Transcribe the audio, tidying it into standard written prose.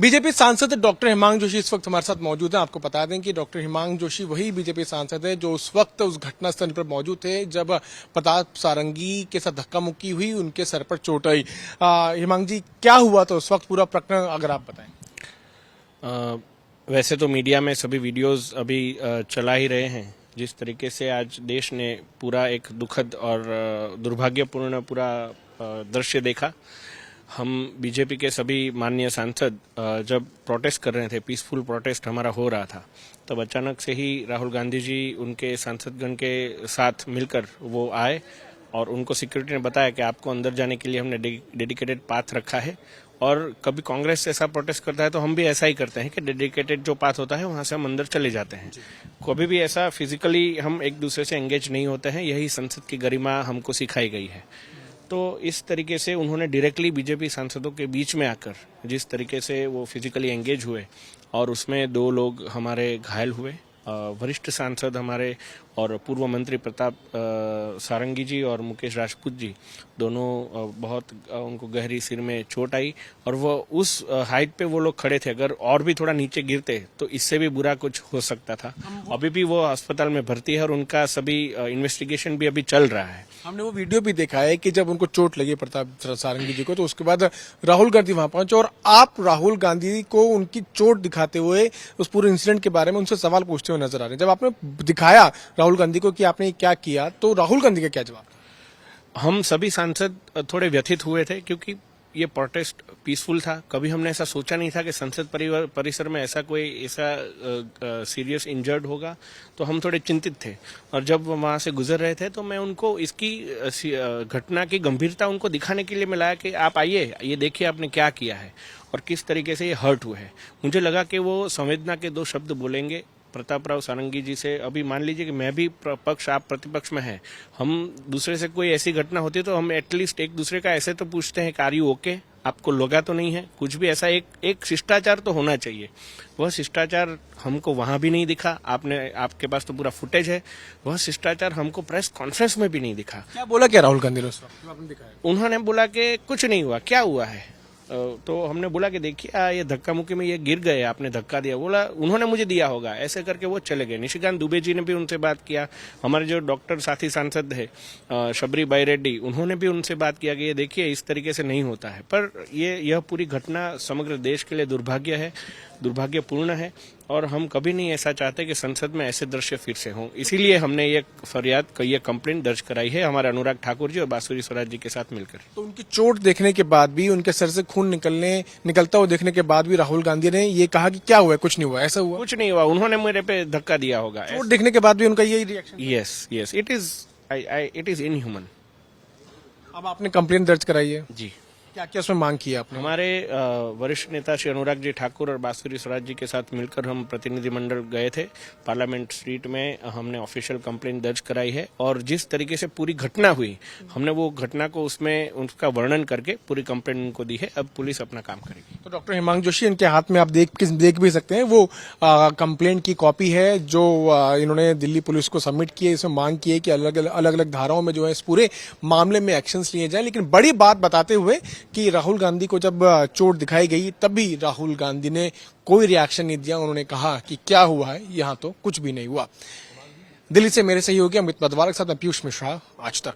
BJP सांसद doctor Himanshu Joshi इस वक्त हमारे साथ मौजूद हैं। आपको बता दें कि डॉक्टर हिमांशु जोशी वही बीजेपी सांसद है जो उस वक्त उस घटनास्थल पर मौजूद थे जब प्रताप सारंगी के साथ धक्का मुक्की हुई, उनके सर पर चोट आई। हिमांशु जी, क्या हुआ तो उस वक्त पूरा प्रकरण अगर आप बताएं। वैसे तो मीडिया में सभी वीडियोस अभी चला ही रहे हैं। जिस तरीके से आज देश ने पूरा एक दुखद और दुर्भाग्यपूर्ण पूरा दृश्य देखा। हम बीजेपी के सभी माननीय सांसद जब प्रोटेस्ट कर रहे थे, पीसफुल प्रोटेस्ट हमारा हो रहा था, तब अचानक से ही राहुल गांधी जी उनके सांसदगण के साथ मिलकर वो आए और उनको सिक्योरिटी ने बताया कि आपको अंदर जाने के लिए हमने डेडिकेटेड पाथ रखा है। और कभी कांग्रेस ऐसा प्रोटेस्ट करता है तो हम भी ऐसा ही करते हैं कि डेडिकेटेड जो पाथ होता है वहां से हम अंदर चले जाते हैं। कभी भी ऐसा फिजिकली हम एक दूसरे से एंगेज नहीं होते हैं। यही संसद की गरिमा हमको सिखाई गई है। तो इस तरीके से उन्होंने डायरेक्टली बीजेपी सांसदों के बीच में आकर जिस तरीके से वो फिजिकली एंगेज हुए और उसमें 2 लोग हमारे घायल हुए। वरिष्ठ सांसद हमारे और पूर्व मंत्री प्रताप सारंगी जी और मुकेश राजपूत जी दोनों बहुत उनको गहरी सिर में चोट आई और वो उस हाइट पे वो लोग खड़े थे। अगर और भी थोड़ा नीचे गिरते तो इससे भी बुरा कुछ हो सकता था। अभी भी वो अस्पताल में भर्ती है और उनका सभी इन्वेस्टिगेशन भी अभी चल रहा है। हमने वो वीडियो भी देखा है कि जब उनको चोट लगी प्रताप सारंगी जी को, तो उसके बाद राहुल गांधी वहां पहुंचे और आप राहुल गांधी को उनकी चोट दिखाते हुए उस पूरे इंसिडेंट के बारे में उनसे सवाल पूछते हुए नजर आ रहे हैं। जब आपने दिखाया राहुल गांधी को कि आपने क्या किया, तो राहुल गांधी का क्या जवाब? हम सभी सांसद थोड़े व्यथित हुए थे क्योंकि ये प्रोटेस्ट पीसफुल था। कभी हमने ऐसा सोचा नहीं था कि संसद परिसर में ऐसा कोई सीरियस इंजर्ड होगा, तो हम थोड़े चिंतित थे। और जब वहां से गुजर रहे थे तो मैं उनको इसकी घटना की गंभीरता उनको दिखाने के लिए मिलाया कि आप आइए, ये देखिए आपने क्या किया है और किस तरीके से ये हर्ट हुए हैं। मुझे लगा कि वो संवेदना के 2 शब्द बोलेंगे प्रताप राव सारंगी जी से। अभी मान लीजिए कि मैं भी पक्ष, आप प्रतिपक्ष में हैं, हम दूसरे से कोई ऐसी घटना होती है तो हम एटलीस्ट एक दूसरे का ऐसे तो पूछते हैं कि आर यू ओके, आपको लगा तो नहीं है कुछ भी। ऐसा एक शिष्टाचार तो होना चाहिए। वह शिष्टाचार हमको वहां भी नहीं दिखा। आपके पास तो पूरा फुटेज है। वह शिष्टाचार हमको प्रेस कॉन्फ्रेंस में भी नहीं दिखा। क्या बोला क्या राहुल गांधी ने उस वक्त आपने दिखाया? उन्होंने बोला कि कुछ नहीं हुआ, क्या हुआ है। तो हमने बोला कि देखिए ये धक्का मुक्की में ये गिर गए, आपने धक्का दिया। बोला उन्होंने मुझे दिया होगा, ऐसे करके वो चले गए। निशिकांत दुबे जी ने भी उनसे बात किया। हमारे जो डॉक्टर साथी सांसद है शबरी बाई रेड्डी, उन्होंने भी उनसे बात किया कि ये देखिए इस तरीके से नहीं होता है। पर यह पूरी घटना समग्र देश के लिए दुर्भाग्यपूर्ण है और हम कभी नहीं ऐसा चाहते कि संसद में ऐसे दृश्य फिर से हों। इसीलिए हमने ये फरियाद, ये कंप्लेंट दर्ज कराई है हमारे अनुराग ठाकुर जी और बांसुरी स्वराज जी के साथ मिलकर। तो उनकी चोट देखने के बाद भी, उनके सर से खून निकलता हुआ देखने के बाद भी राहुल गांधी ने ये कहा कि क्या हुआ, कुछ नहीं हुआ, ऐसा हुआ? कुछ नहीं हुआ, उन्होंने मेरे पे धक्का दिया होगा। चोट देखने के बाद भी उनका यही reaction? Yes, it is inhuman. अब आपने कंप्लेंट दर्ज कराई है जी। क्या क्या उसमें मांग की आपने? हमारे वरिष्ठ नेता श्री अनुराग जी ठाकुर और बांसुरी स्वराज जी के साथ मिलकर हम प्रतिनिधिमंडल गए थे पार्लियामेंट स्ट्रीट में। हमने ऑफिशियल कंप्लेंट दर्ज कराई है और जिस तरीके से पूरी घटना हुई, हमने वो घटना को उसमें उसका वर्णन करके पूरी कंप्लेंट उनको दी है। अब पुलिस अपना काम करेगी। तो डॉक्टर हिमांशु जोशी, इनके हाथ में आप देख भी सकते हैं वो कंप्लेंट की कॉपी है जो इन्होंने दिल्ली पुलिस को सबमिट की है। इसमें मांग की है कि अलग अलग धाराओं में जो है इस पूरे मामले में एक्शंस लिए जाए। लेकिन बड़ी बात बताते हुए कि राहुल गांधी को जब चोट दिखाई गई तब भी राहुल गांधी ने कोई रिएक्शन नहीं दिया। उन्होंने कहा कि क्या हुआ है, यहां तो कुछ भी नहीं हुआ। दिल्ली से मेरे सहयोगी अमित पदवार के साथ मैं पीयूष मिश्रा, आज तक।